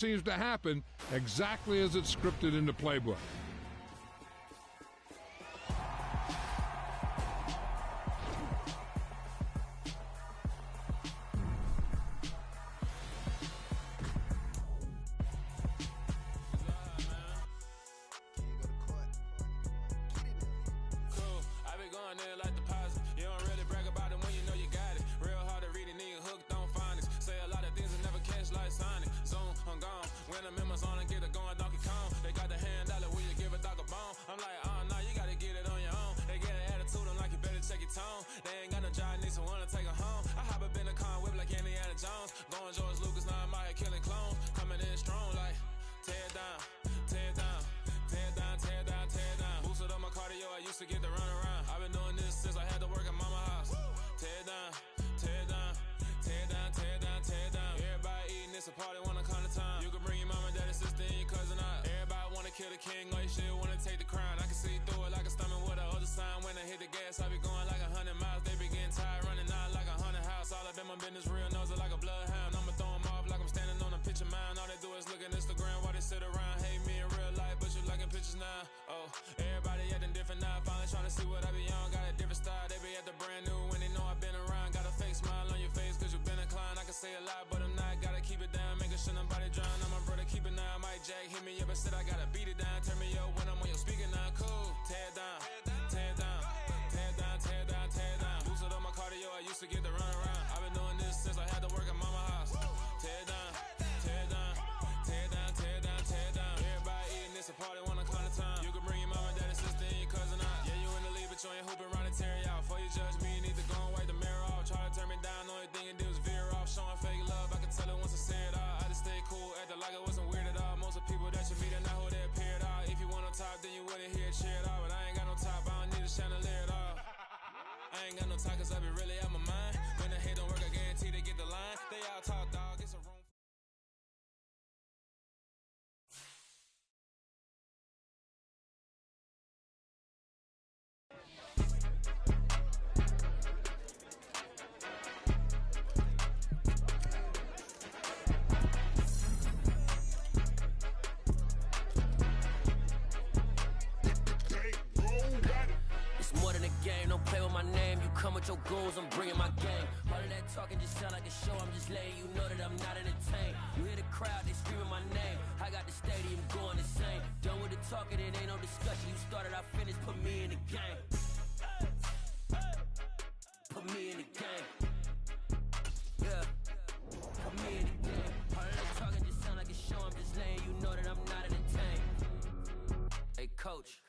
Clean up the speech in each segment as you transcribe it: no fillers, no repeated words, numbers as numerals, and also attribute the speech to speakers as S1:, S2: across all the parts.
S1: seems to happen exactly as it's scripted in the playbook.
S2: Your goals, I'm bringing my game. All of that talking just sound like a show. I'm just letting you know that I'm not entertained. You hear the crowd, they screaming my name. I got the stadium going insane. Done with the talking, it ain't no discussion. You started, I finished, put me in the game. Put me in the game. Yeah, put me in the game. All of that talking just sound like a show. I'm just letting you know that I'm not entertained. Hey, coach,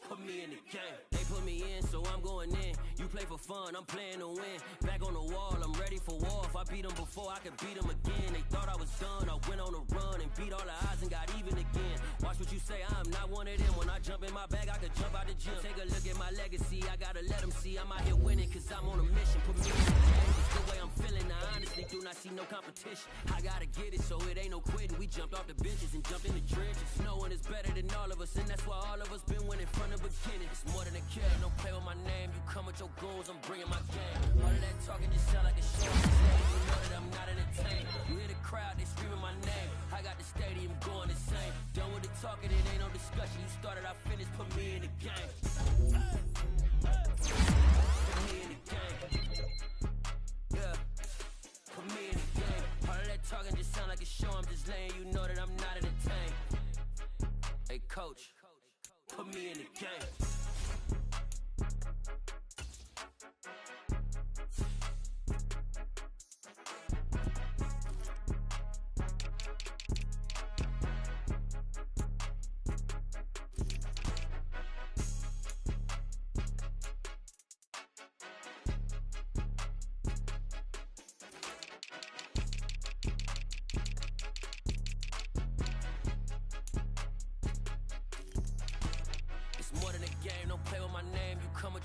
S2: put me in the game. They put me in, so I'm going in. You play for fun, I'm playing to win. Back on the wall, I'm ready for war. If I beat them before, I could beat them again. They thought I was done, I went on a run and beat all the odds and got even again. Watch what you say, I'm not one of them. When I jump in my bag, I could jump out the gym. Take a look at my legacy, I gotta let them see I'm out here winning, cause I'm on a mission. Put me in the game, it's the way I'm feeling. I honestly do not see no competition. I gotta get it, so it ain't no quitting. We jumped off the benches and jumped in the trenches. No one is better than all of us, and that's why all of us been winning from the beginning. It's more than a kid, don't play with my name. You come with your goals, I'm bringing my game. All of that talking just sound like a show. I'm just letting you know that I'm not entertained. You hear the crowd, they screaming my name. I got the stadium going insane. Done with the talking, it ain't no discussion. You started, I finished, put me in the game. Put me in the game. Yeah, put me in the game. All of that talking just sound like a show. I'm just letting you know that I'm not entertained. Hey, coach, put me in the game.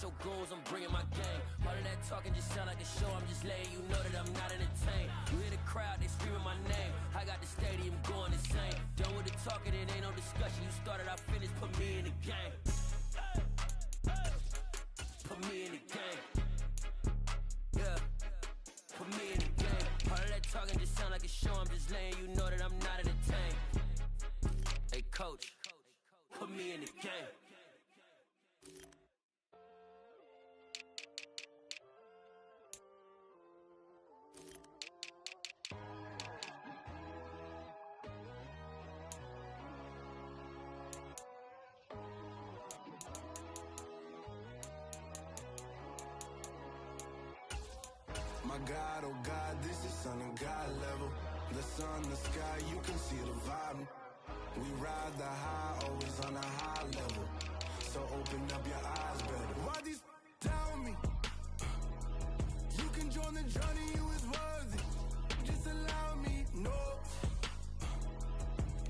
S2: Your goals, I'm bringing my game. All of that talking just sound like a show. I'm just letting you know that I'm not entertained. You hear the crowd, they screaming my name. I got the stadium going insane. Done with the talking, it ain't no discussion. You started, I finished, put me in the game. Put me in the game. Yeah, put me in the game. All of that talking just sound like a show. I'm just letting you know that I'm not entertained. gang.
S3: My God, oh God, this is Son of God level. The sun, the sky, you can see the vibe. We ride the high, always on a high level. So open up your eyes better. Why these tell me? You can join the journey, you is worthy. Just allow me, no.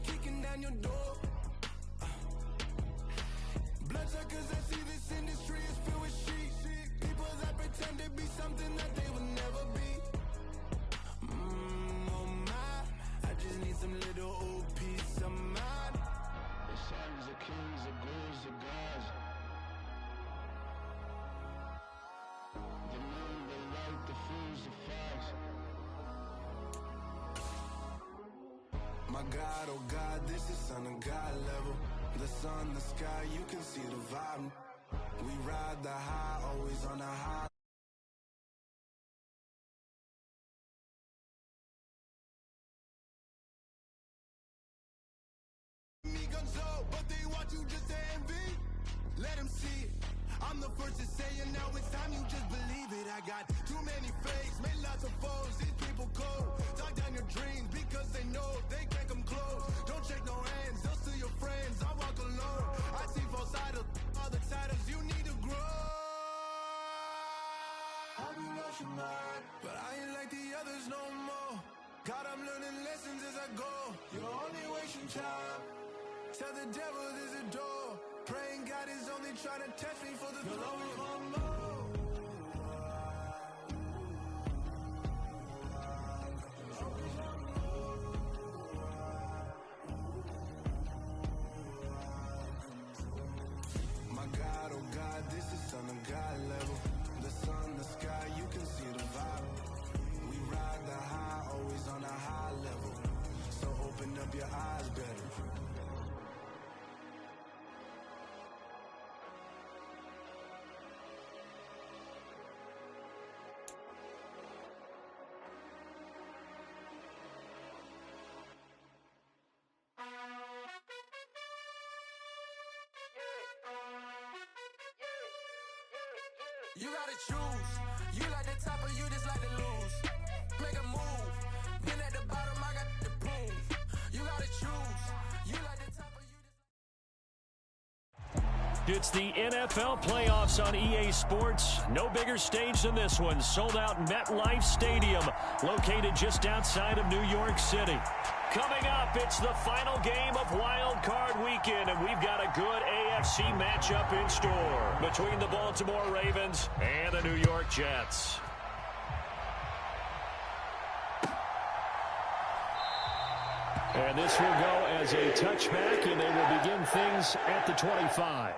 S3: Kicking down your door. Bloodsuckers that see this industry is filled with sheep. People that pretend to be something that they will never be. Oh my, I just need some little old peace of mind. The sons of kings, the ghouls, the gods. The moon, the light, the fools, the facts. My God, oh God, this is Son of God level. The sun, the sky, you can see the vibe. We ride the high, always on a high. Me gonzo, but they want you just to envy. Let them see it. I'm the first to say it, now it's time you just believe it. I got too many fakes, made lots of foes. These people cold. Talk down your dreams because they know they can't come close. Don't shake no hands, they'll steal your friends. I walk alone. I see false idols, all the titles you need to grow. I've been rushing mine, but I ain't like the others no more. God, I'm learning lessons as I go. You're only wasting time. Tell the devil there's a door. Praying God is only trying to test me for the throne. My God, oh God, this is Son of God level. The sun, the sky, you can see the vibe. We ride the high, always on a high level. So open up your eyes better.
S2: You gotta choose. You like the top or you just like to lose. Make a move. Been at the bottom, I got the proof. You gotta choose. You like the top or you just...
S4: It's the NFL playoffs on EA Sports. No bigger stage than this one. Sold out MetLife Stadium, located just outside of New York City. Coming up, it's the final game of Wild Card Weekend, and we've got a good AFC matchup in store between the Baltimore Ravens and the New York Jets. And this will go as a touchback, and they will begin things at the 25.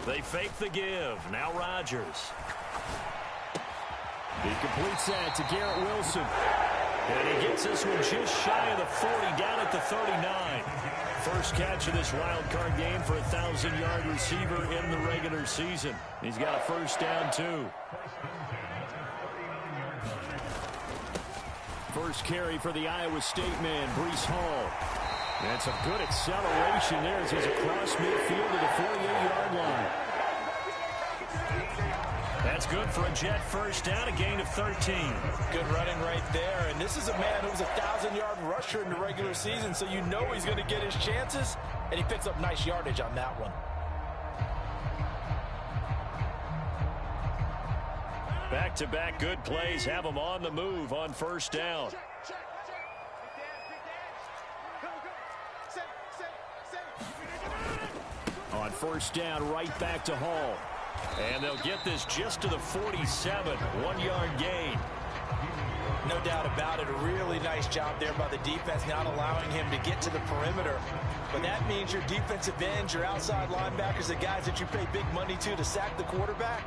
S4: They fake the give. Now Rodgers. He completes that to Garrett Wilson. And he gets this one just shy of the 40, down at the 39. First catch of this wild card game for a 1,000-yard receiver in the regular season. He's got a first down, too. First carry for the Iowa State man, Breece Hall. That's a good acceleration there as he's across midfield to the 48-yard line. That's good for a Jet first down, a gain of 13.
S5: Good running right there. And this is a man who was a 1,000-yard rusher in the regular season, so you know he's going to get his chances, and he picks up nice yardage on that one.
S4: Back-to-back good plays have him on the move on first down. On first down, right back to Hall. And they'll get this just to the 47. 1-yard gain.
S5: No doubt about it. A really nice job there by the defense, not allowing him to get to the perimeter. But that means your defensive ends, your outside linebackers, the guys that you pay big money to sack the quarterback,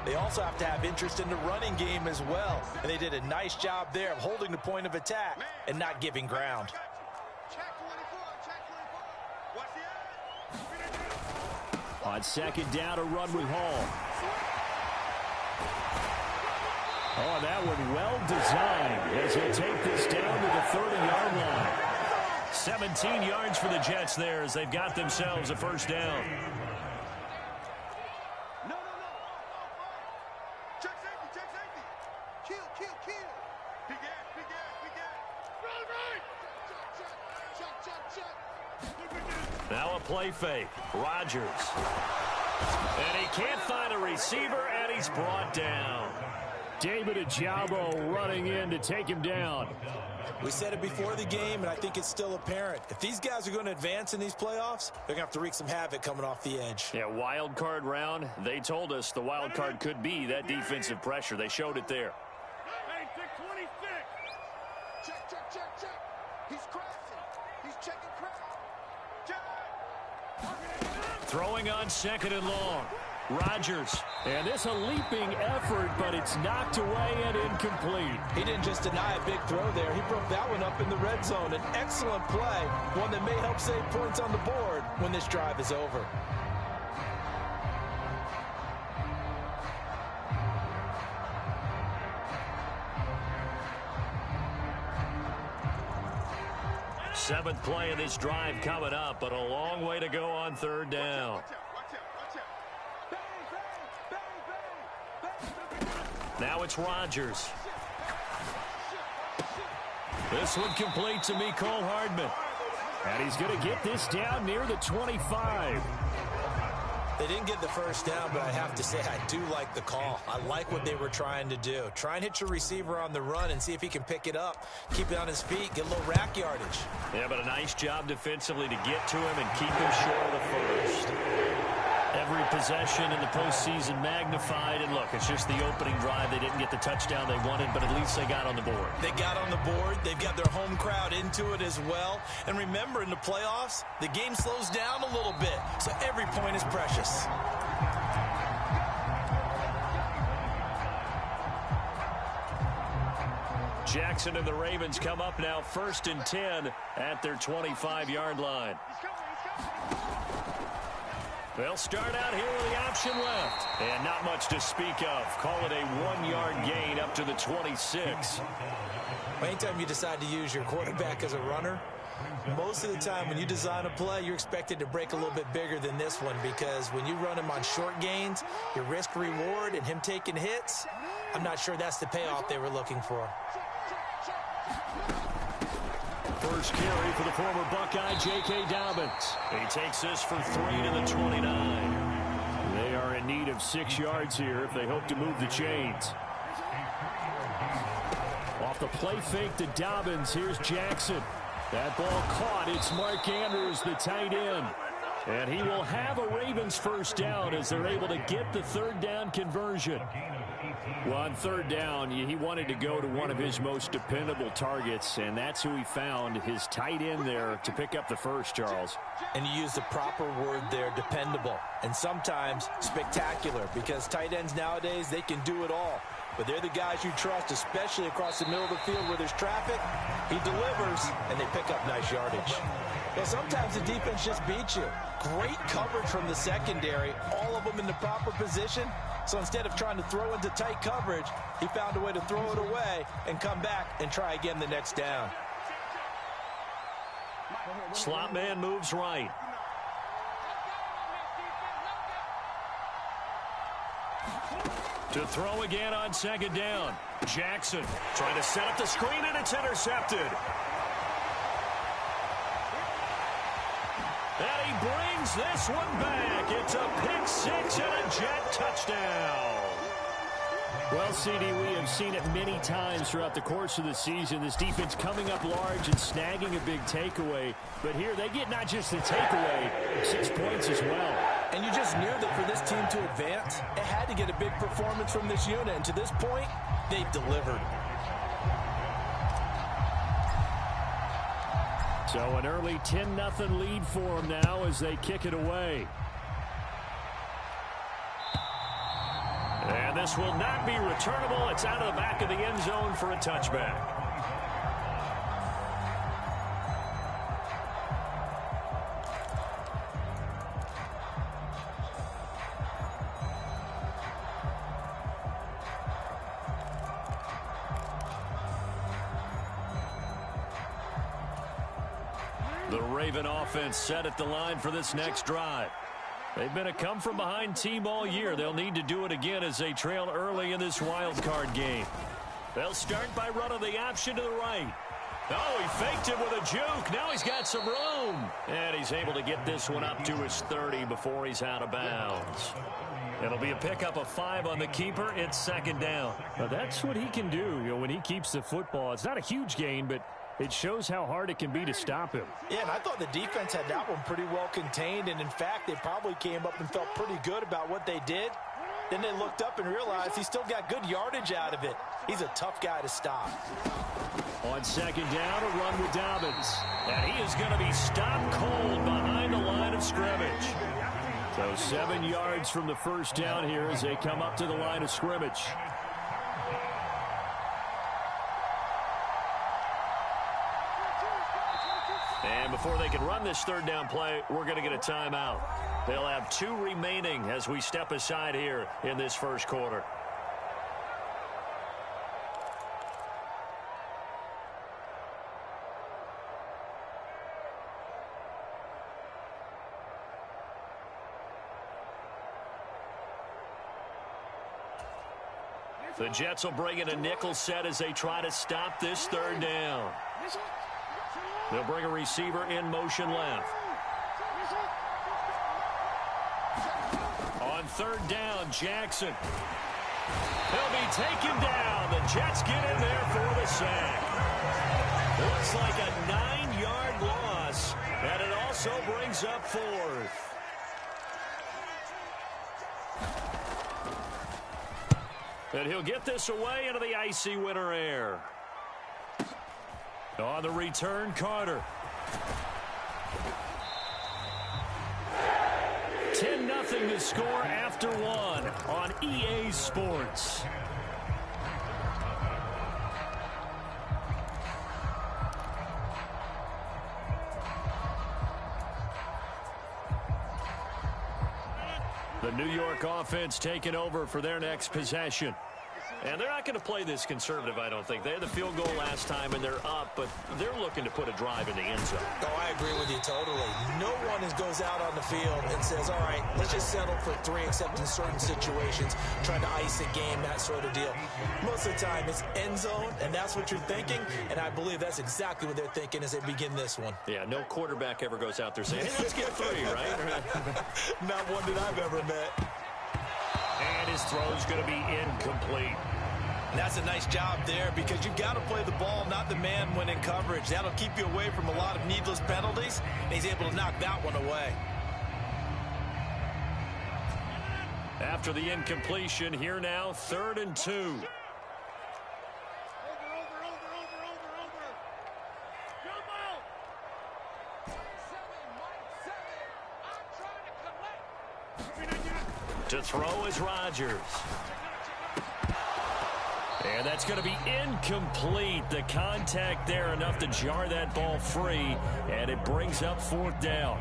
S5: they also have to have interest in the running game as well. And they did a nice job there of holding the point of attack and not giving ground.
S4: On second down, a run with Hall. Oh, that one well designed as he'll take this down to the 30-yard line. 17 yards for the Jets there as they've got themselves a first down. Now a play fake. Rodgers. And he can't find a receiver, and he's brought down. David Ojabo running in to take him down.
S5: We said it before the game, and I think it's still apparent. If these guys are going to advance in these playoffs, they're going to have to wreak some havoc coming off the edge.
S4: Yeah, wild card round. They told us the wild card could be that defensive pressure. They showed it there.
S3: Hey, 626. Check, check, check, check. He's crashing. He's checking crash.
S4: Throwing on second and long. Rodgers. And this a leaping effort, but it's knocked away and incomplete.
S5: He didn't just deny a big throw there. He broke that one up in the red zone. An excellent play, one that may help save points on the board when this drive is over.
S4: Seventh play of this drive coming up, but a long way to go on third down. Now it's Rodgers. This one complete to Mecole Hardman. And he's going to get this down near the 25.
S5: They didn't get the first down, but I have to say I do like the call. I like what they were trying to do. Try and hit your receiver on the run and see if he can pick it up. Keep it on his feet, get a little rack yardage.
S4: Yeah, but a nice job defensively to get to him and keep him short of the first. Every possession in the postseason magnified. And look, it's just the opening drive. They didn't get the touchdown they wanted, but at least they got on the board.
S5: They got on the board. They've got their home crowd into it as well. And remember, in the playoffs, the game slows down a little bit, so every point is precious.
S4: Jackson and the Ravens come up now 1st and 10 at their 25-yard line. They'll start out here with the option left. And not much to speak of. Call it a 1-yard gain up to the 26.
S5: Anytime you decide to use your quarterback as a runner, most of the time when you design a play, you're expected to break a little bit bigger than this one, because when you run him on short gains, your risk-reward and him taking hits, I'm not sure that's the payoff they were looking for.
S4: First carry for the former Buckeye, J.K. Dobbins. He takes this for 3 to the 29. They are in need of 6 yards here if they hope to move the chains. Off the play fake to Dobbins, here's Jackson. That ball caught. It's Mark Andrews, the tight end. And he will have a Ravens first down as they're able to get the third down conversion. Well, on third down, he wanted to go to one of his most dependable targets, and that's who he found, his tight end there, to pick up the first, Charles.
S5: And you use the proper word there, dependable, and sometimes spectacular, because tight ends nowadays, they can do it all. But they're the guys you trust, especially across the middle of the field where there's traffic. He delivers, and they pick up nice yardage. Well, sometimes the defense just beats you. Great coverage from the secondary, all of them in the proper position. So instead of trying to throw into tight coverage, he found a way to throw it away and come back and try again the next down.
S4: Slot man moves right. To throw again on second down. Jackson trying to set up the screen, and it's intercepted. And he brings this one back. It's a pick six and a Jet touchdown. Well, CD, we have seen it many times throughout the course of the season. This defense coming up large and snagging a big takeaway. But here they get not just the takeaway, 6 points as well.
S5: And you just knew that for this team to advance, it had to get a big performance from this unit. And to this point, they've delivered.
S4: So an early 10-0 lead for them now as they kick it away. And this will not be returnable. It's out of the back of the end zone for a touchback. The Raven offense set at the line for this next drive. They've been a come-from-behind team all year. They'll need to do it again as they trail early in this wild card game. They'll start by running the option to the right. Oh, he faked it with a juke. Now he's got some room. And he's able to get this one up to his 30 before he's out of bounds. It'll be a pickup of 5 on the keeper. It's second down. Now that's what he can do, when he keeps the football. It's not a huge gain, but it shows how hard it can be to stop him.
S5: Yeah, and I thought the defense had that one pretty well contained, and in fact, they probably came up and felt pretty good about what they did. Then they looked up and realized he still got good yardage out of it. He's a tough guy to stop.
S4: On second down, a run with Dobbins. And he is going to be stopped cold behind the line of scrimmage. So 7 yards from the first down here as they come up to the line of scrimmage. And before they can run this third down play, we're going to get a timeout. They'll have 2 remaining as we step aside here in this first quarter. The Jets will bring in a nickel set as they try to stop this third down. They'll bring a receiver in motion left. On third down, Jackson. He'll be taken down. The Jets get in there for the sack. Looks like a 9-yard loss, and it also brings up 4th. And he'll get this away into the icy winter air. On the return, Carter. 10-0 to score after 1 on EA Sports. The New York offense taking over for their next possession. And they're not going to play this conservative, I don't think. They had the field goal last time, and they're up, but they're looking to put a drive in the end zone.
S5: Oh, I agree with you totally. No one goes out on the field and says, all right, let's just settle for 3, except in certain situations, trying to ice a game, that sort of deal. Most of the time, it's end zone, and that's what you're thinking, and I believe that's exactly what they're thinking as they begin this one.
S4: Yeah, no quarterback ever goes out there saying, hey, let's get 3, right?
S5: Not one that I've ever met.
S4: And his throw's going to be incomplete.
S5: And that's a nice job there because you've got to play the ball, not the man when in coverage. That'll keep you away from a lot of needless penalties, and he's able to knock that one away.
S4: After the incompletion, here now, 3rd and 2. To throw is Rodgers. And that's going to be incomplete. The contact there enough to jar that ball free, and it brings up 4th down.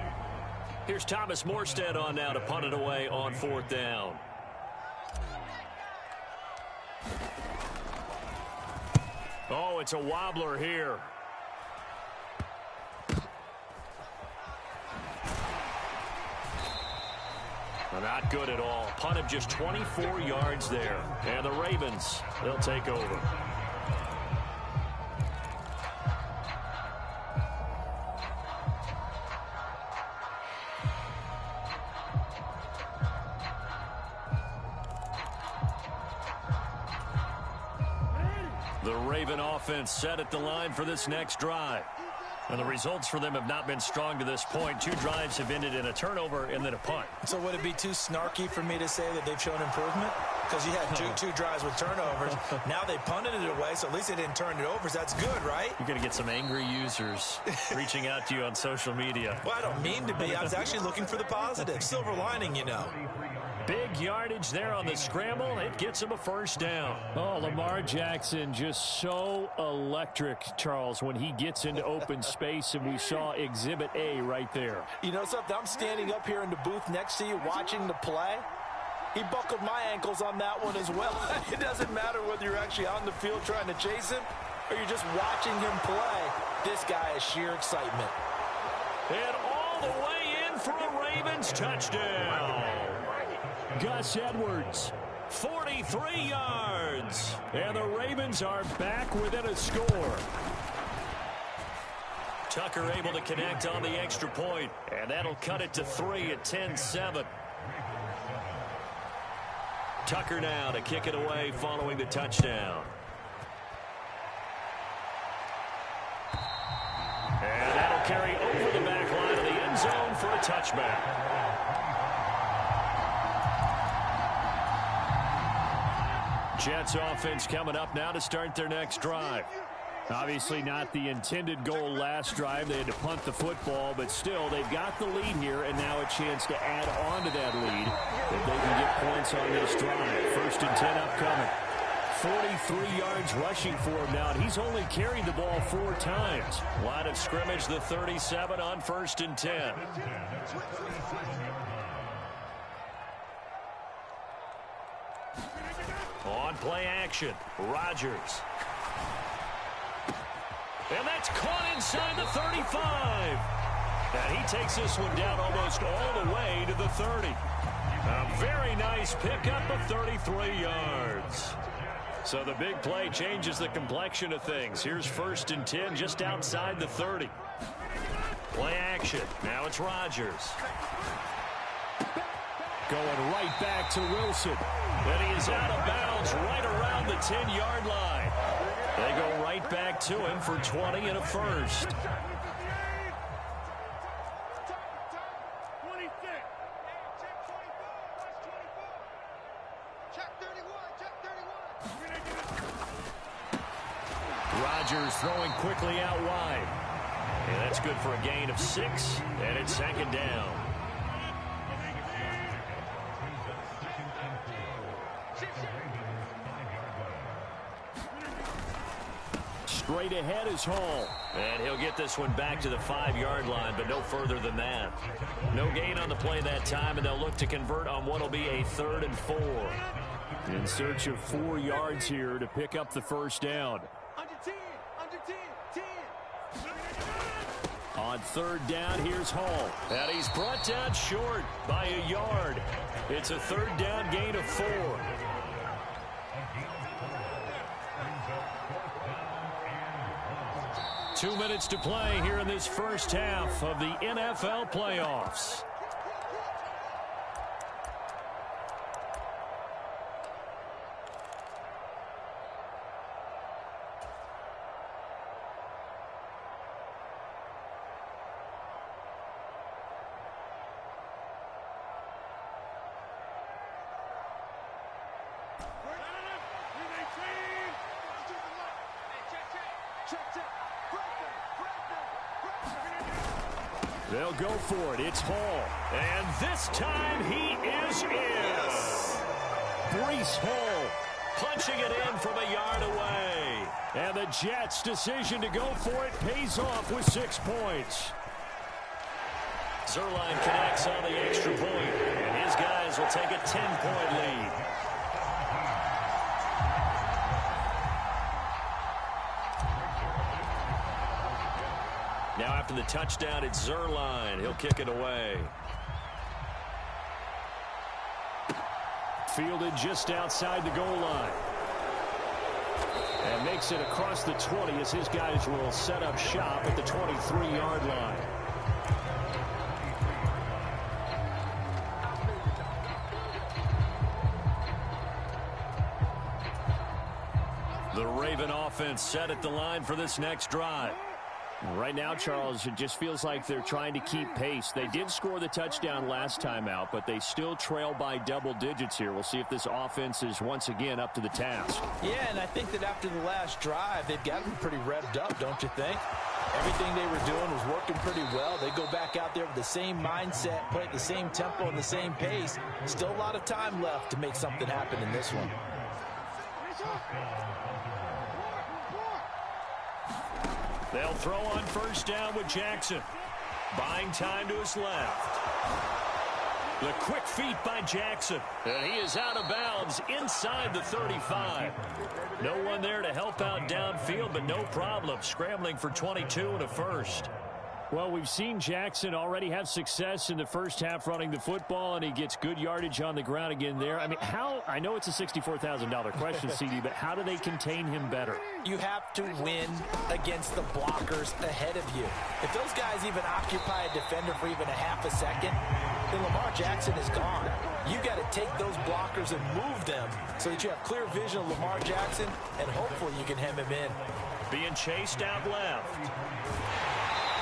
S4: Here's Thomas Morstead on now to punt it away on 4th down. Oh, it's a wobbler here. Not good at all. Punt of just 24 yards there. And the Ravens, they'll take over. The Raven offense set at the line for this next drive. And the results for them have not been strong to this point. 2 drives have ended in a turnover and then a punt.
S5: So would it be too snarky for me to say that they've shown improvement? Because you had two drives with turnovers. Now they punted it away, so at least they didn't turn it over. So that's good, right?
S4: You're going to get some angry users reaching out to you on social media.
S5: Well, I don't mean to be. I was actually looking for the positive. Silver lining, you know.
S4: Big yardage there on the scramble. It gets him a first down.
S6: Oh, Lamar Jackson just so electric, Charles, when he gets into open space, and we saw Exhibit A right there.
S5: You know something? I'm standing up here in the booth next to you watching the play. He buckled my ankles on that one as well. It doesn't matter whether you're actually on the field trying to chase him or you're just watching him play. This guy is sheer excitement.
S4: And all the way in for a Ravens touchdown.
S6: Gus Edwards,
S4: 43 yards. And the Ravens are back within a score. Tucker able to connect on the extra point, and that'll cut it to 3 at 10-7. Tucker now to kick it away following the touchdown. And that'll carry over the back line of the end zone for a touchback. Jets offense coming up now to start their next drive.
S6: obviously not the intended goal last drive. They had to punt the football, but still, they've got the lead here, and now a chance to add on to that lead if they can get points on this drive. 1st and 10 upcoming. 43 yards rushing for him now, and he's only carried the ball 4 times.
S4: Line of scrimmage, the 37 on 1st and 10. On play action, Rodgers. And that's caught inside the 35. And he takes this one down almost all the way to the 30. A very nice pickup of 33 yards. So the big play changes the complexion of things. Here's 1st and 10 just outside the 30. Play action. Now it's Rodgers.
S6: Going right back to Wilson.
S4: And he is out of bounds right around the 10-yard line. They go right back to him for 20 and a first. Rodgers throwing quickly out wide. And that's good for a gain of 6, and it's 2nd down.
S6: Straight ahead is Hall.
S4: And he'll get this one back to the 5-yard line, but no further than that. No gain on the play that time, and they'll look to convert on what will be a 3rd and 4.
S6: In search of 4 yards here to pick up the 1st down.
S3: Under 10, 10.
S6: On 3rd down, here's Hall.
S4: And he's brought down short by a yard. It's a 3rd down gain of 4. Two minutes to play here in this first half of the NFL playoffs.
S6: They'll go for it. It's Hall.
S4: And this time he is in.
S6: Breece Hall
S4: punching it in from a yard away.
S6: And the Jets' decision to go for it pays off with 6 points.
S4: Zuerlein connects on the extra point, and his guys will take a 10-point lead. Now after the touchdown, it's Zuerlein. He'll kick it away.
S6: Fielded just outside the goal line. And makes it across the 20 as his guys will set up shop at the 23-yard line.
S4: The Raven offense set at the line for this next drive.
S6: Right now, Charles, it just feels like they're trying to keep pace. They did score the touchdown last time out, but they still trail by double digits here. We'll see if this offense is once again up to the task.
S5: Yeah, and I think that after the last drive, they've got to be pretty revved up, don't you think? Everything they were doing was working pretty well. They go back out there with the same mindset, play at the same tempo and the same pace. Still a lot of time left to make something happen in this one.
S4: They'll throw on first down with Jackson. Buying time to his left. The quick feet by Jackson. And he is out of bounds inside the 35. No one there to help out downfield, but no problem. Scrambling for 22 and a first.
S6: Well, we've seen Jackson already have success in the first half running the football, and he gets good yardage on the ground again there. I mean, I know it's a $64,000 question, CD, but how do they contain him better?
S5: You have to win against the blockers ahead of you. If those guys even occupy a defender for even a half a second, then Lamar Jackson is gone. You got to take those blockers and move them so that you have clear vision of Lamar Jackson, and hopefully you can hem him in.
S4: Being chased out left.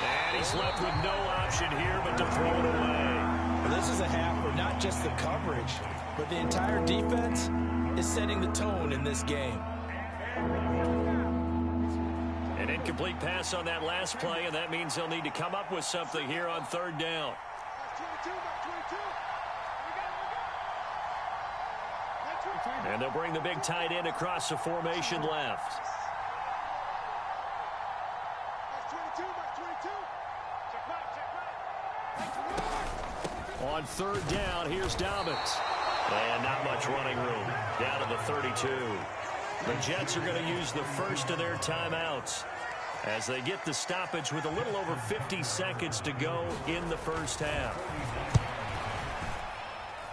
S4: And he's left with no option here but to throw it away.
S5: Well, this is a half where not just the coverage, but the entire defense is setting the tone in this game.
S4: An incomplete pass on that last play, and that means they'll need to come up with something here on third down. And they'll bring the big tight end across the formation left. On third down, here's Dobbins. And not much running room. Down to the 32. The Jets are going to use the first of their timeouts as they get the stoppage with a little over 50 seconds to go in the first half.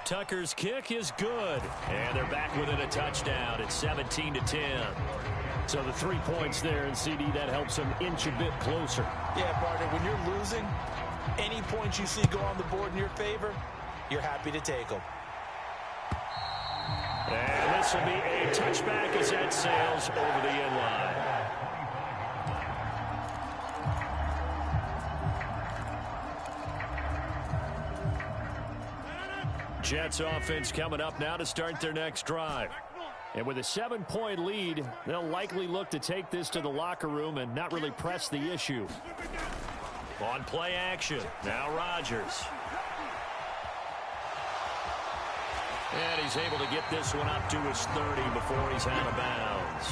S4: Tucker's kick is good. And they're back within a touchdown. It's 17-10. So the 3 points there, and CD, that helps them inch a bit closer.
S5: Yeah, partner, when you're losing, any points you see go on the board in your favor, you're happy to take them.
S4: And this will be a touchback as that sails over the end line. Jets offense coming up now to start their next drive. And with a 7-point lead, they'll likely look to take this to the locker room and not really press the issue. On play action, now Rodgers. And he's able to get this one up to his 30 before he's out of bounds.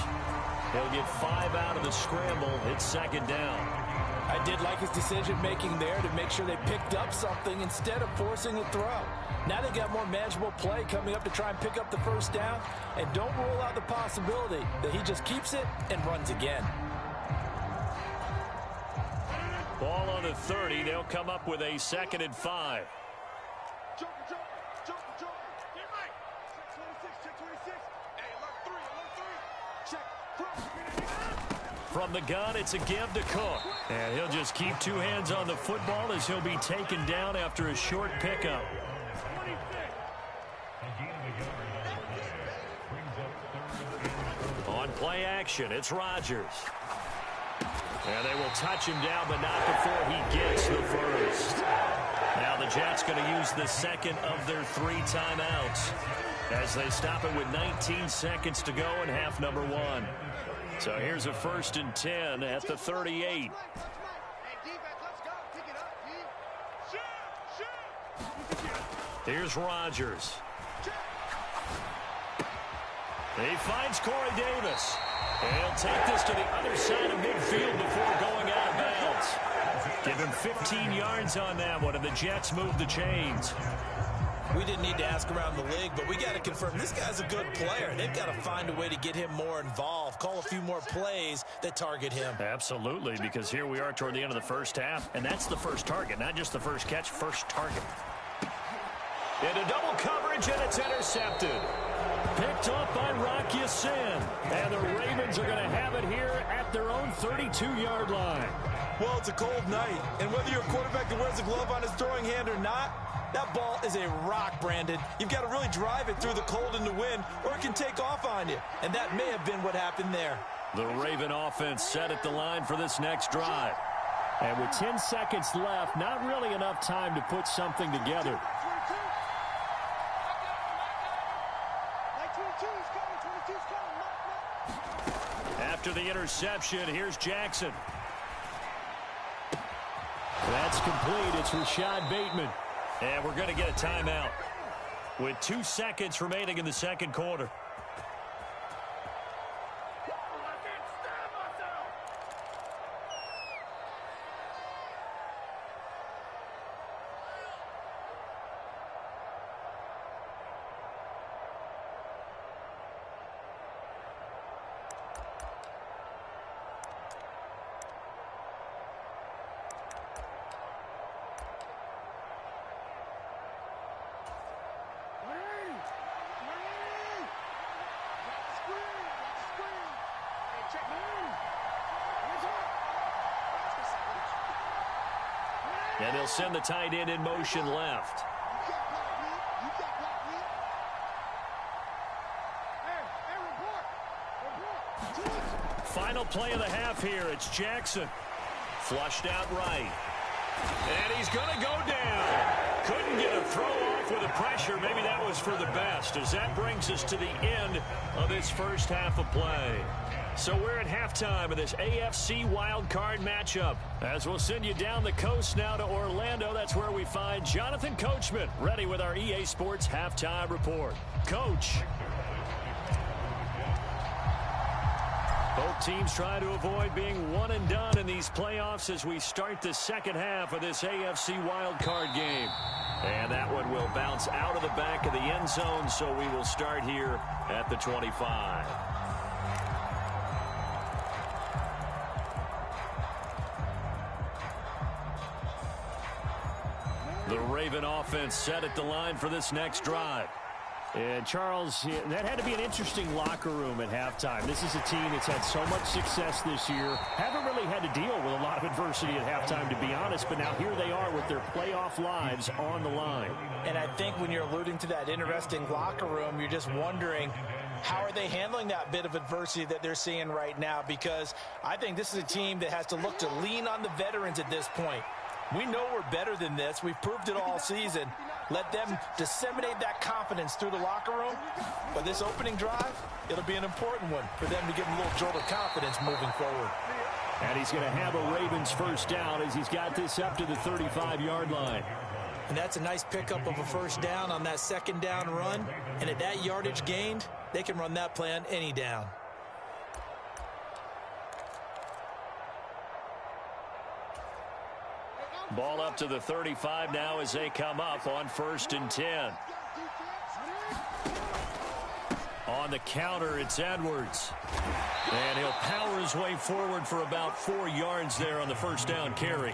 S4: He'll get 5 out of the scramble. It's second down.
S5: I did like his decision-making there to make sure they picked up something instead of forcing a throw. Now they got more manageable play coming up to try and pick up the first down. And don't rule out the possibility that he just keeps it and runs again.
S4: Ball on the 30. They'll come up with a 2nd and 5. From the gun, it's a give to Cook. And he'll just keep 2 hands on the football as he'll be taken down after a short pickup. On play action, it's Rodgers. And they will touch him down, but not before he gets the first. Now the Jets going to use the second of their 3 timeouts as they stop it with 19 seconds to go in half number 1. So here's a 1st and 10 at the 38. Here's Rodgers. He finds Corey Davis. And he'll take this to the other side of midfield before going out of bounds. Give him 15 yards on that one, and the Jets move the chains.
S5: We didn't need to ask around the league, but we got to confirm this guy's a good player. They've got to find a way to get him more involved, call a few more plays that target him.
S4: Absolutely, because here we are toward the end of the first half, and that's the first target, not just the first catch, first target. Into double coverage, and it's intercepted. Picked off by Rock Ya-Sin. And the Ravens are going to have it here at their own 32-yard line.
S5: Well, it's a cold night, and whether you're a quarterback that wears a glove on his throwing hand or not, that ball is a rock, Brandon. You've got to really drive it through the cold and the wind, or it can take off on you. And that may have been what happened there.
S4: The Raven offense set at the line for this next drive.
S6: And with 10 seconds left, not really enough time to put something together. After the interception, here's Jackson. That's complete. It's Rashad Bateman.
S4: And we're going to get a timeout with 2 seconds remaining in the second quarter. And they'll send the tight end in motion left. Final play of the half here. It's Jackson. Flushed out right. And he's going to go down. Couldn't get a throw off with the pressure. Maybe that was for the best, as that brings us to the end of this first half of play. So we're at halftime of this AFC wildcard matchup. As we'll send you down the coast now to Orlando, that's where we find Jonathan Coachman, ready with our EA Sports halftime report. Coach. Both teams try to avoid being one and done in these playoffs as we start the second half of this AFC wildcard game. And that one will bounce out of the back of the end zone, so we will start here at the 25. The Raven offense set at the line for this next drive. And, Charles, that had to be an interesting locker room at halftime. This is a team that's had so much success this year. Haven't really had to deal with a lot of adversity at halftime, to be honest. But now here they are with their playoff lives on the line.
S5: And I think when you're alluding to that interesting locker room, you're just wondering, how are they handling that bit of adversity that they're seeing right now? Because I think this is a team that has to look to lean on the veterans at this point. We know we're better than this. We've proved it all season. Let them disseminate that confidence through the locker room. But this opening drive, it'll be an important one for them to give them a little jolt of confidence moving forward.
S6: And he's going to have a Ravens first down as he's got this up to the 35-yard line.
S5: And that's a nice pickup of a first down on that second down run. And at that yardage gained, they can run that play on any down.
S4: Ball up to the 35 now as they come up on 1st and 10. On the counter, it's Edwards. And he'll power his way forward for about 4 yards there on the first down carry.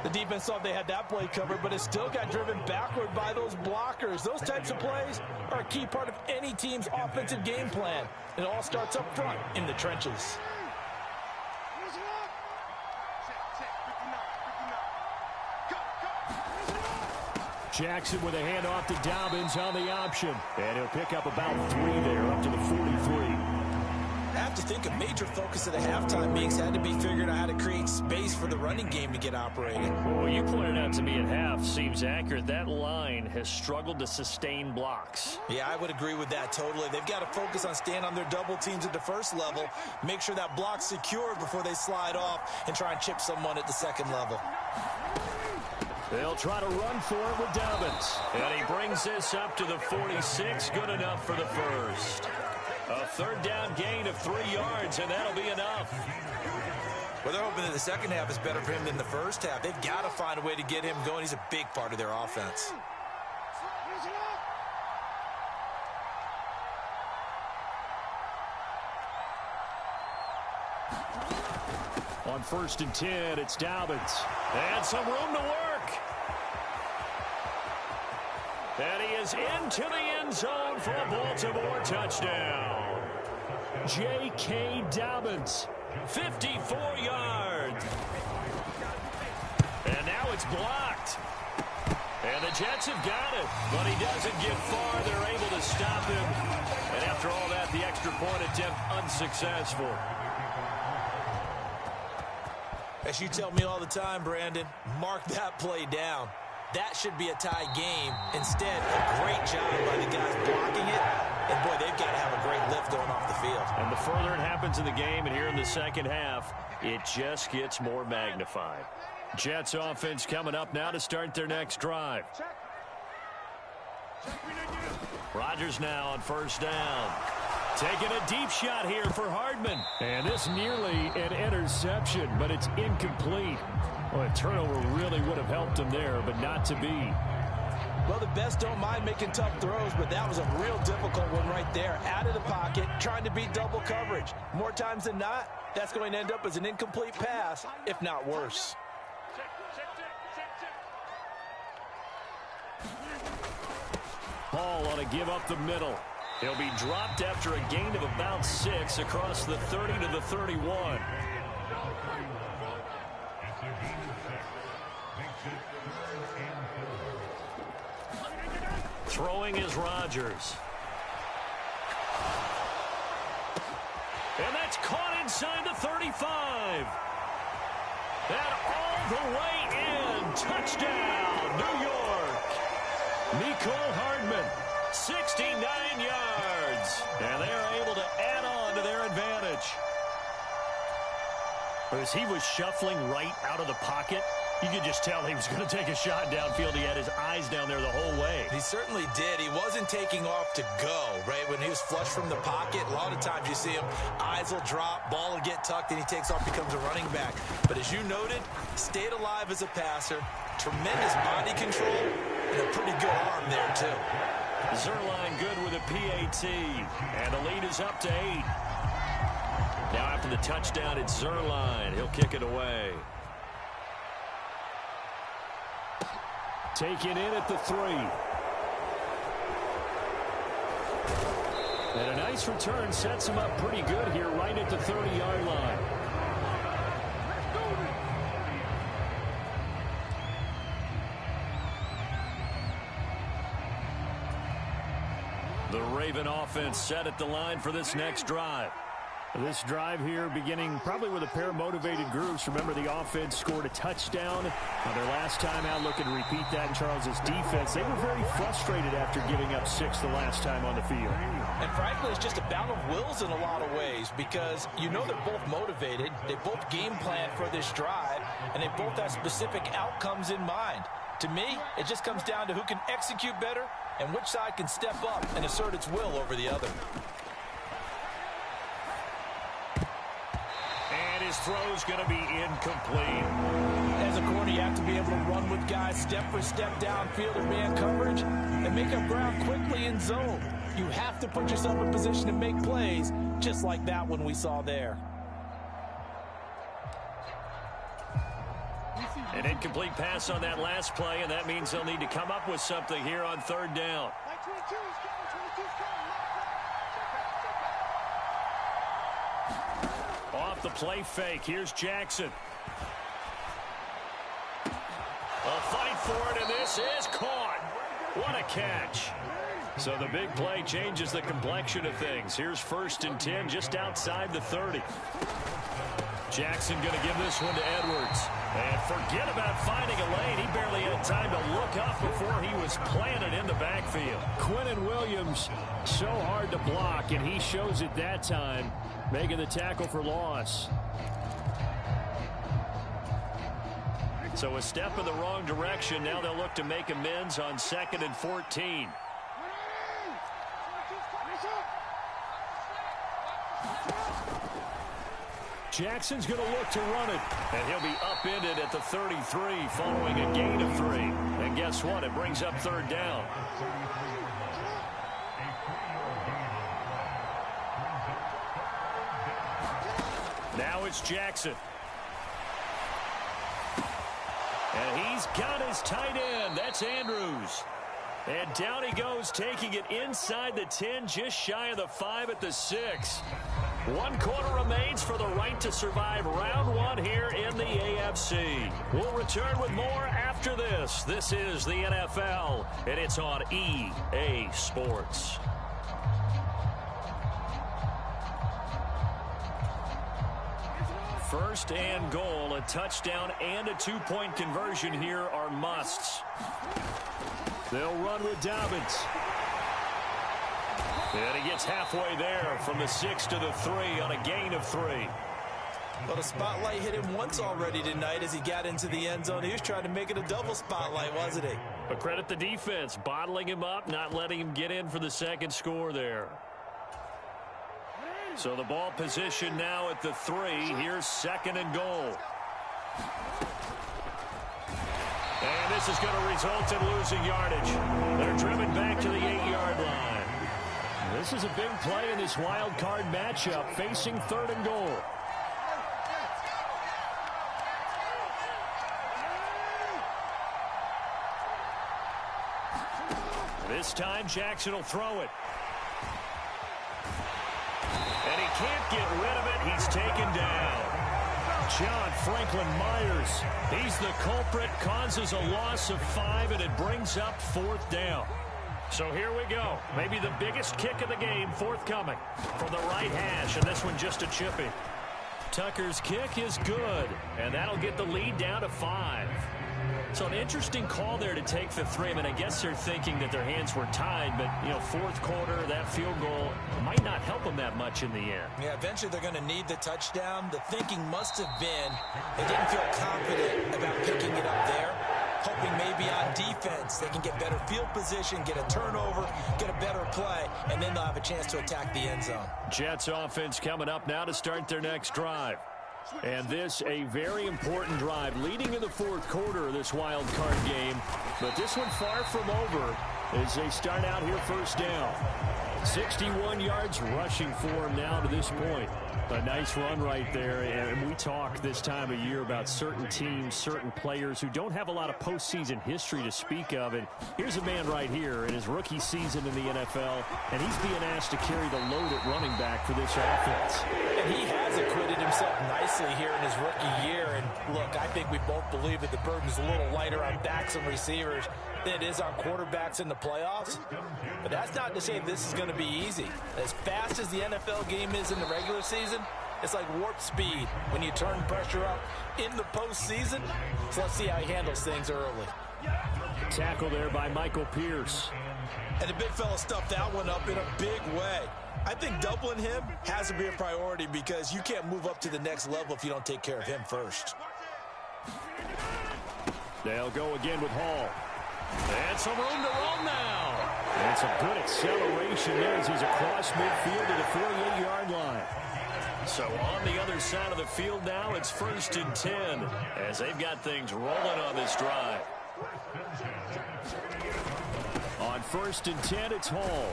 S5: The defense thought they had that play covered, but it still got driven backward by those blockers. Those types of plays are a key part of any team's offensive game plan. It all starts up front in the trenches.
S6: Jackson with a handoff to Dobbins on the option. And he'll pick up about 3 there, up to the 43.
S5: I have to think a major focus of the halftime meetings had to be figuring out how to create space for the running game to get operating.
S4: Well, you pointed out to me at half, seems accurate. That line has struggled to sustain blocks.
S5: Yeah, I would agree with that totally. They've got to focus on staying on their double teams at the first level, make sure that block's secured before they slide off and try and chip someone at the second level.
S4: They'll try to run for it with Dobbins. And he brings this up to the 46. Good enough for the first. A third down gain of 3 yards, and that'll be enough.
S5: Well, they're hoping that the second half is better for him than the first half. They've got to find a way to get him going. He's a big part of their offense.
S6: On 1st and 10, it's Dobbins.
S4: And some room to work. And he is into the end zone for a Baltimore touchdown.
S6: J.K. Dobbins.
S4: 54 yards. And now it's blocked. And the Jets have got it. But he doesn't get far. They're able to stop him. And after all that, the extra point attempt unsuccessful.
S5: As you tell me all the time, Brandon, mark that play down. That should be a tie game. Instead, a great job by the guys blocking it. And, boy, they've got to have a great lift going off the field.
S4: And the further it happens in the game, and here in the second half, it just gets more magnified. Jets offense coming up now to start their next drive. Rodgers now on first down. Taking a deep shot here for Hardman. And this nearly an interception, but it's incomplete. Well, a turnover really would have helped him there, but not to be.
S5: Well, the best don't mind making tough throws, but that was a real difficult one right there. Out of the pocket, trying to beat double coverage. More times than not, that's going to end up as an incomplete pass, if not worse.
S4: Hall ought to give up the middle. He'll be dropped after a gain of about 6 across the 30 to the 31. Throwing is Rodgers. And that's caught inside the 35. And all the way in. Touchdown, New York. Mecole Hardman, 69 yards. And they're able to add on to their advantage. As he was shuffling right out of the pocket, you could just tell he was going to take a shot downfield. He had his eyes down there the whole way.
S5: He certainly did. He wasn't taking off to go, right? When he was flush from the pocket, a lot of times you see him, eyes will drop, ball will get tucked, and he takes off, becomes a running back. But as you noted, stayed alive as a passer, tremendous body control, and a pretty good arm there, too.
S4: Zuerlein good with a PAT, and the lead is up to 8. Now after the touchdown, it's Zuerlein. He'll kick it away. Taken in at the 3. And a nice return sets him up pretty good here right at the 30-yard line. The Raven offense set at the line for this next drive. This drive here beginning probably with a pair of motivated groups. Remember, the offense scored a touchdown on their last time out. Looking to repeat that in Charles's defense. They were very frustrated after giving up 6 the last time on the field.
S5: And frankly, it's just a battle of wills in a lot of ways because you know they're both motivated. They both game plan for this drive, and they both have specific outcomes in mind. To me, it just comes down to who can execute better and which side can step up and assert its will over the other.
S4: And his throw's going to be incomplete.
S5: As a corner, you have to be able to run with guys step for step downfield in man coverage and make up ground quickly in zone. You have to put yourself in position to make plays, just like that one we saw there.
S4: An incomplete pass on that last play, and that means they'll need to come up with something here on third down. Off the play fake, here's Jackson. A fight for it, and this is caught. What a catch. So the big play changes the complexion of things. Here's 1st and 10 just outside the 30. Jackson going to give this one to Edwards. And forget about finding a lane. He barely had time to look up before he was planted in the backfield.
S6: Quinnen Williams, so hard to block, and he shows it that time, making the tackle for loss.
S4: So a step in the wrong direction. Now they'll look to make amends on 2nd and 14. Jackson's going to look to run it, and he'll be upended at the 33 following a gain of 3. And guess what? It brings up third down. Now it's Jackson. And he's got his tight end. That's Andrews. And down he goes, taking it inside the 10, just shy of the 5 at the 6. 1 quarter remains for the right to survive round 1 here in the AFC. We'll return with more after this. This is the NFL, and it's on EA Sports. First and goal, a touchdown and a two-point conversion here are musts. They'll run with Dobbins. And he gets halfway there from the 6 to the 3 on a gain of 3.
S5: Well, the spotlight hit him once already tonight as he got into the end zone. He was trying to make it a double spotlight, wasn't he?
S4: But credit the defense, bottling him up, not letting him get in for the second score there. So the ball position now at the 3. Here's second and goal. And this is going to result in losing yardage. They're driven back to the 8-yard line. This is a big play in this wild card matchup, facing third and goal. This time Jackson will throw it. And he can't get rid of it. He's taken down. John Franklin Myers. He's the culprit, causes a loss of 5, and it brings up fourth down. So here we go. Maybe the biggest kick of the game forthcoming from the right hash, and this one just a chippy. Tucker's kick is good, and that'll get the lead down to 5. So an interesting call there to take the 3. I mean, I guess they're thinking that their hands were tied, but, you know, fourth quarter, that field goal might not help them that much in the end.
S5: Yeah, eventually they're going to need the touchdown. The thinking must have been they didn't feel confident about picking it up there, hoping maybe on defense they can get better field position, get a turnover, get a better play, and then they'll have a chance to attack the end zone.
S4: Jets offense coming up now to start their next drive. And this a very important drive leading in the fourth quarter of this wild card game. But this one far from over as they start out here first down. 61 yards rushing for him now to this point. A nice run right there, and we talk this time of year about certain teams, certain players who don't have a lot of postseason history to speak of. And here's a man right here in his rookie season in the NFL, and he's being asked to carry the load at running back for this offense.
S5: And he has acquitted himself nicely here in his rookie year. And look, I think we both believe that the burden's a little lighter on backs and receivers than it is on quarterbacks in the playoffs. But that's not to say this is going to be easy. As fast as the NFL game is in the regular season, it's like warp speed when you turn pressure up in the postseason. So let's see how he handles things early.
S4: Tackle there by Michael Pierce.
S5: And the big fella stuffed that one up in a big way. I think doubling him has to be a priority because you can't move up to the next level if you don't take care of him first.
S4: They'll go again with Hall. And some room to roll now. And some good acceleration there as he's across midfield to the 48-yard line. So on the other side of the field now, it's first and 10 as they've got things rolling on this drive. On first and 10, it's Hall.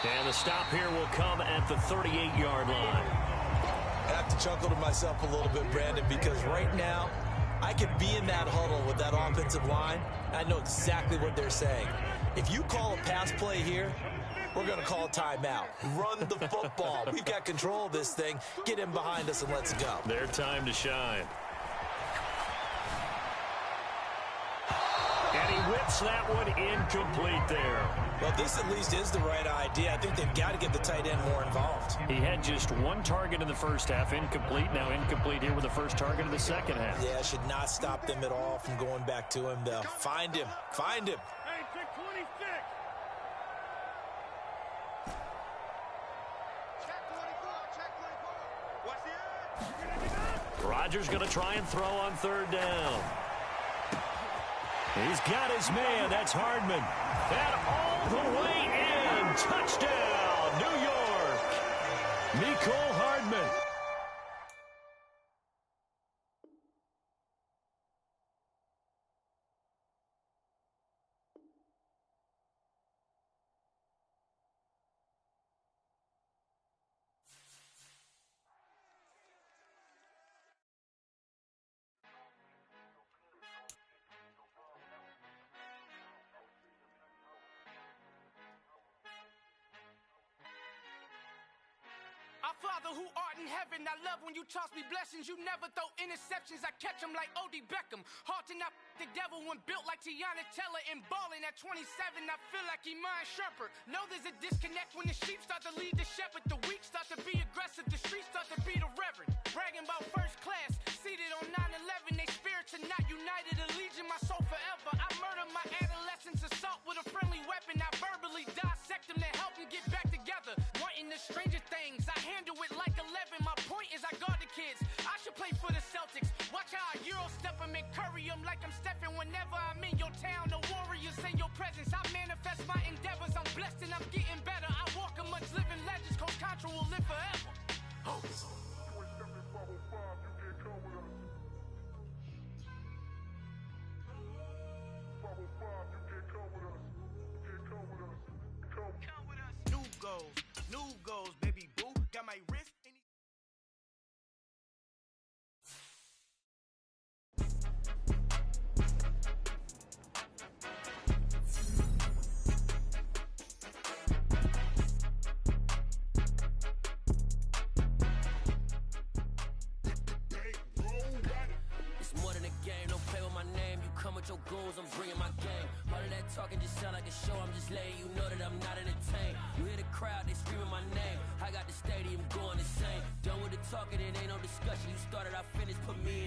S4: And the stop here will come at the 38-yard line.
S5: I have to chuckle to myself a little bit, Brandon, because right now, I could be in that huddle with that offensive line. I know exactly what they're saying. If you call a pass play here, we're going to call a timeout. Run the football. We've got control of this thing. Get in behind us and let's go.
S4: Their time to shine. And he whips that one incomplete there.
S5: Well, this at least is the right idea. I think they've got to get the tight end more involved.
S4: He had just one target in the first half, incomplete. Now incomplete here with the first target of the second half.
S5: Yeah, should not stop them at all from going back to him, though. Find him. Find him.
S7: Hey, check 26. Check 24. Check 24. What's the
S4: Rodgers going to try and throw on third down. He's got his man. That's Hardman. And all the way in. Touchdown, New York. Mecole Hardman.
S8: Our Father who art in heaven, I love when you toss me blessings. You never throw interceptions, I catch them like O.D. Beckham. Hard to not the devil when built like Tiana Teller and balling at 27. I feel like Iman Shumpert. Know there's a disconnect when the sheep start to lead the shepherd. The weak start to be aggressive, the streets start to be the reverend. Bragging about first class, seated on 9/11. They spirits are not united, a legion, my soul forever. I murder my adolescence, assault with a friendly weapon. I verbally dissect them to help them get back together. Wanting the stranger things, I handle it like 11. My point is I guard the kids. I should play for the Celtics. Watch how I Euro step them and curry them like I'm stepping. Whenever I'm in your town, the warriors in your presence. I manifest my endeavors. I'm blessed and I'm getting better. I walk amongst living legends. Coach Contra will live forever. Oh. New goals, baby boo. Got my wrist.
S2: It's more than a game, don't play with my name. You come with your goons, I'm bringing my game. All of that talking just sound like a show, I'm just letting you know that I'm not entertained. You hear the crowd, they screaming my name. I got the stadium going insane. Done with the talking, it ain't no discussion. You started, I finished, put me